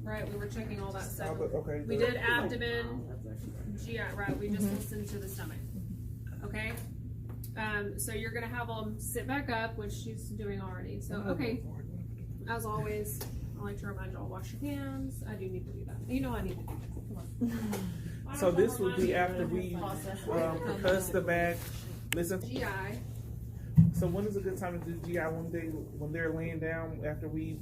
right? We were checking all that stuff. Okay. We did abdomen, GI, right? We just listened to the stomach. Okay. So you're gonna have them sit back up, which she's doing already. So okay. As always, I like to remind you all, wash your hands. I do need to do that. You know I need to do that. Come on. So this would be after we percuss the back. Listen. GI. So when is a good time to do GI? When they're laying down after we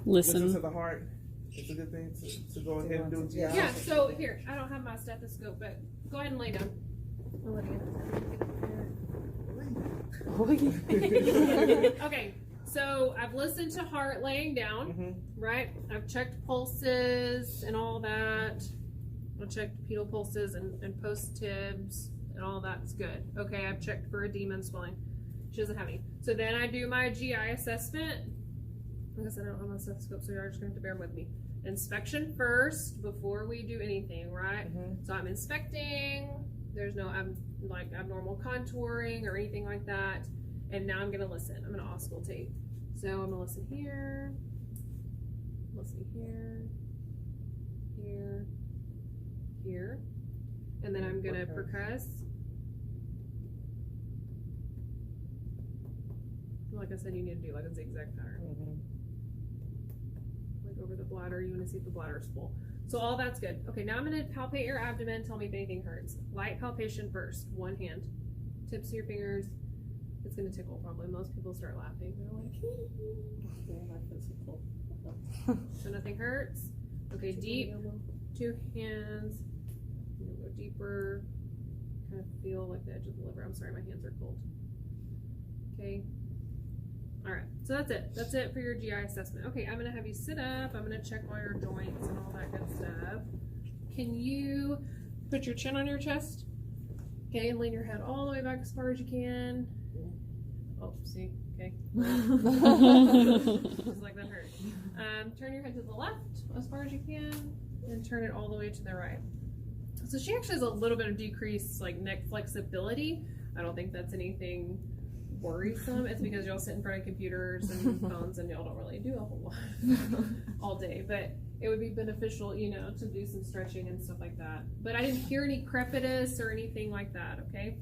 listen to the heart. It's a good thing to go ahead and do GI. Yeah. So here, I don't have my stethoscope, but go ahead and lay down. Okay. So I've listened to heart laying down, right? I've checked pulses and all that. I've checked pedal pulses and post-tibs and all that's good. Okay, I've checked for edema and swelling. She doesn't have any. So then I do my GI assessment. I guess I don't have my stethoscope, so you're just going to have to bear with me. Inspection first before we do anything, right? So I'm inspecting. There's no abnormal contouring or anything like that. And now I'm going to listen. I'm going to auscultate. So I'm going to listen here, listen here, here, here. And then I'm going to percuss. Like I said, you need to do like a zigzag pattern. Like over the bladder, you want to see if the bladder is full. So all that's good. Okay, now I'm going to palpate your abdomen. Tell me if anything hurts. Light palpation first. One hand. Tips of your fingers. It's going to tickle probably. Most people start laughing. They're like, so nothing hurts. Okay, deep. 2 hands. Go deeper. Kind of feel like the edge of the liver. I'm sorry, my hands are cold. Okay. All right, so that's it. That's it for your GI assessment. Okay, I'm gonna have you sit up. I'm gonna check all your joints and all that good stuff. Can you put your chin on your chest? Okay, and lean your head all the way back as far as you can. Oh, see, okay. Just like that hurt. Turn your head to the left as far as you can, and turn it all the way to the right. So she actually has a little bit of decreased like neck flexibility. I don't think that's anything worrisome. It's because y'all sit in front of computers and phones and y'all don't really do a whole lot all day, but it would be beneficial, you know, to do some stretching and stuff like that. But I didn't hear any crepitus or anything like that. Okay.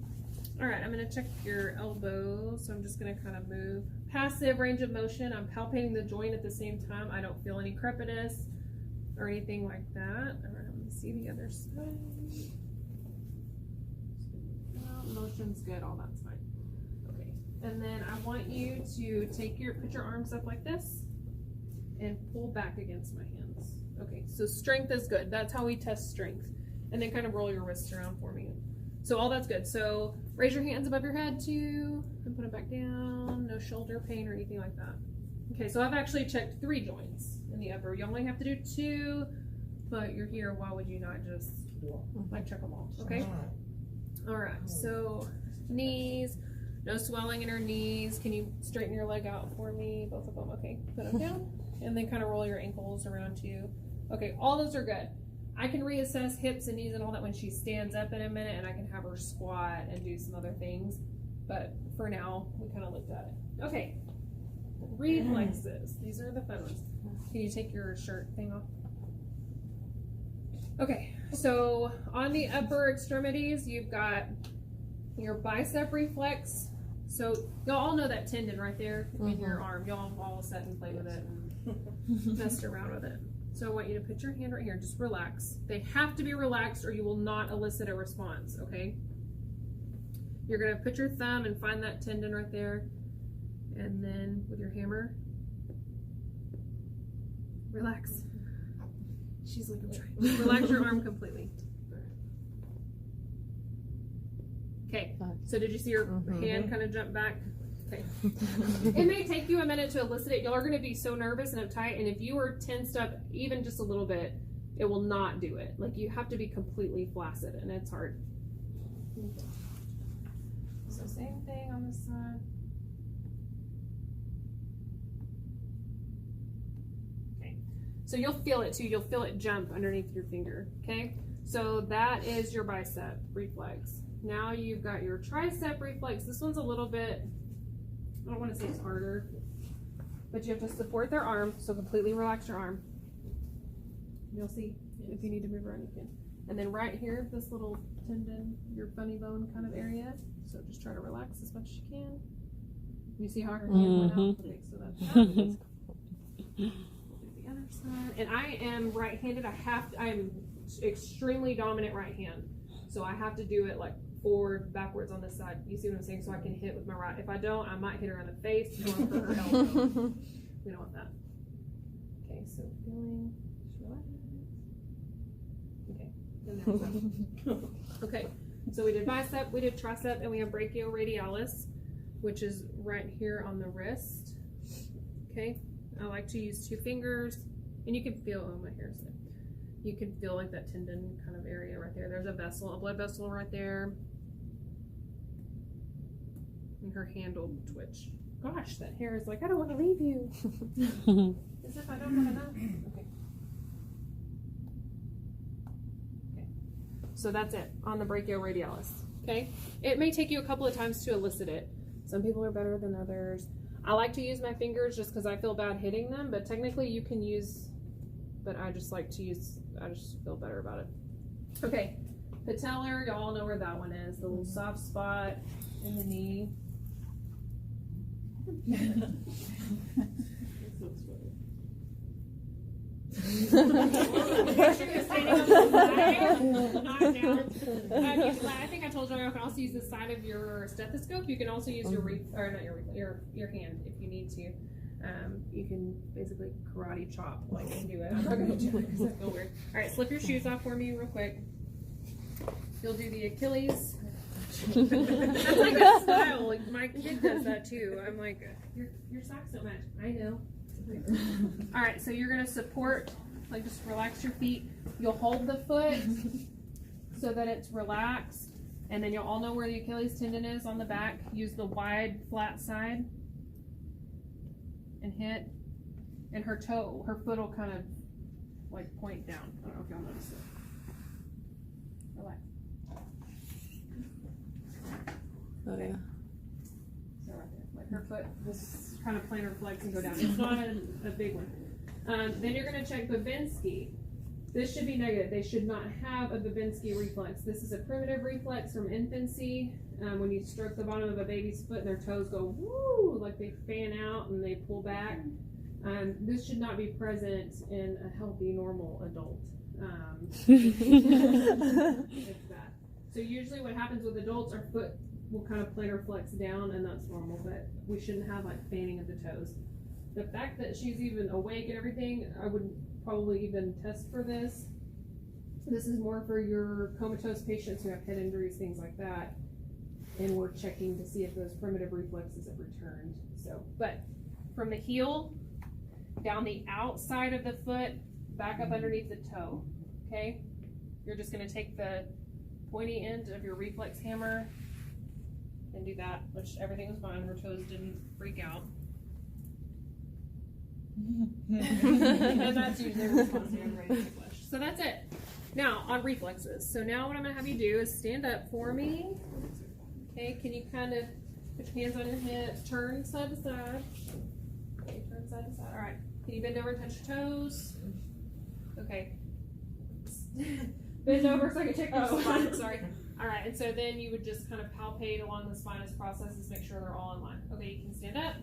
All right, I'm going to check your elbow. So I'm just going to kind of move passive range of motion. I'm palpating the joint at the same time. I don't feel any crepitus or anything like that. All right, let me see the other side. Motion's good, all that's fine. Okay, and then I want you to put your arms up like this and pull back against my hands. Okay, so strength is good. That's how we test strength. And then kind of roll your wrists around for me. So all that's good. So raise your hands above your head too, and put them back down. No shoulder pain or anything like that. Okay, so I've actually checked 3 joints in the upper. You only have to do 2, but you're here. Why would you not just like check them all? Okay. All right. So knees. No swelling in her knees. Can you straighten your leg out for me? Both of them. Okay. Put them down. And then kind of roll your ankles around you. Okay. All those are good. I can reassess hips and knees and all that when she stands up in a minute, and I can have her squat and do some other things. But for now, we kind of looked at it. Okay. Reflexes. These are the fun ones. Can you take your shirt thing off? Okay. So on the upper extremities, you've got your bicep reflex. So y'all all know that tendon right there in your arm. Y'all all sat and played with it and messed around with it. So I want you to put your hand right here. Just relax. They have to be relaxed or you will not elicit a response, okay? You're going to put your thumb and find that tendon right there. And then with your hammer, relax. She's like, I'm trying. Just relax your arm completely. Okay, so did you see your hand kind of jump back? Okay. It may take you a minute to elicit it. Y'all are going to be so nervous and uptight, and if you are tensed up even just a little bit, it will not do it. Like, you have to be completely flaccid, and it's hard. So same thing on this side. Okay. So you'll feel it too. You'll feel it jump underneath your finger. Okay. So that is your bicep reflex. Now you've got your tricep reflex. This one's a little bit, I don't want to say it's harder, but you have to support their arm. So completely relax your arm. You'll see if you need to move around, you can. And then right here, this little tendon, your funny bone kind of area. So just try to relax as much as you can. You see how her hand went out? Okay, so that's that. We'll do the other side. And I am right-handed. I am extremely dominant right hand. So I have to do it like forward, backwards on this side. You see what I'm saying? So I can hit with my right. If I don't, I might hit her in the face or her elbow. We don't want that. Okay, so feeling, just relax. Okay, and there's that. Okay, so we did bicep, we did tricep, and we have brachioradialis, which is right here on the wrist. Okay, I like to use 2 fingers, and you can feel, oh, my hair's there. You can feel like that tendon kind of area right there. There's a vessel, a blood vessel right there. And her hand will twitch. Gosh, that hair is like, I don't want to leave you. As if I don't have enough. Okay. Okay. So that's it on the brachioradialis. Okay. It may take you a couple of times to elicit it. Some people are better than others. I like to use my fingers just because I feel bad hitting them, but technically you can use, but I just like to use, I just feel better about it. Okay. Patellar, y'all know where that one is. The little soft spot in the knee. I think I told you I can also use the side of your stethoscope. You can also use your hand if you need to. You can basically karate chop like and do it. I'm not gonna do it because I feel weird. All right, slip your shoes off for me real quick. You'll do the Achilles. That's like a style. Like my kid does that too. I'm like, your socks don't match. I know. All right, so you're gonna support, like just relax your feet. You'll hold the foot so that it's relaxed, and then you'll all know where the Achilles tendon is on the back. Use the wide, flat side and hit, and her foot will kind of like point down. I don't know if y'all notice it. Relax. Oh yeah. So right there, like her foot, this kind of plantar flex and go down. It's not a big one. Then you're going to check Babinski. This should be negative. They should not have a Babinski reflex. This is a primitive reflex from infancy. When you stroke the bottom of a baby's foot and their toes go woo, like they fan out and they pull back. This should not be present in a healthy, normal adult. It's that. So usually what happens with adults, our foot will kind of plantar flex down, and that's normal, but we shouldn't have like fanning of the toes. The fact that she's even awake and everything, I would probably even test for this. This is more for your comatose patients who have head injuries, things like that. And we're checking to see if those primitive reflexes have returned. So, but from the heel, down the outside of the foot, back up underneath the toe, okay? You're just gonna take the pointy end of your reflex hammer and do that, which everything was fine. Her toes didn't freak out. And that's usually the response when I'm ready to flush. So that's it. Now, on reflexes. So now what I'm going to have you do is stand up for me. Okay, can you kind of put your hands on your hips, turn side to side. Okay, turn side to side. All right. Can you bend over and touch your toes? Okay. Bend over so I can check your spine. Sorry. All right, and so then you would just kind of palpate along the spinous processes, make sure they're all in line. Okay, you can stand up.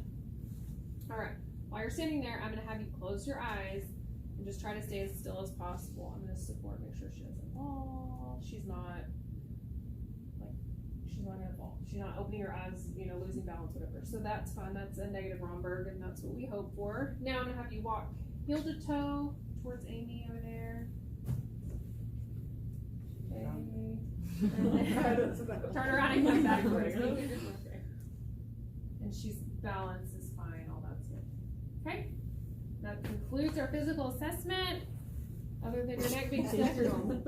All right. While you're sitting there, I'm going to have you close your eyes and just try to stay as still as possible. I'm going to support, make sure she doesn't fall. She's not going to fall. She's not opening her eyes, losing balance, whatever. So that's fine. That's a negative Romberg, and that's what we hope for. Now I'm going to have you walk heel to toe towards Amy over there. Okay. Turn around and come back towards me. And she's balanced is fine. All that's good. Okay. That concludes our physical assessment. Other than your neck being stiff, you're normal.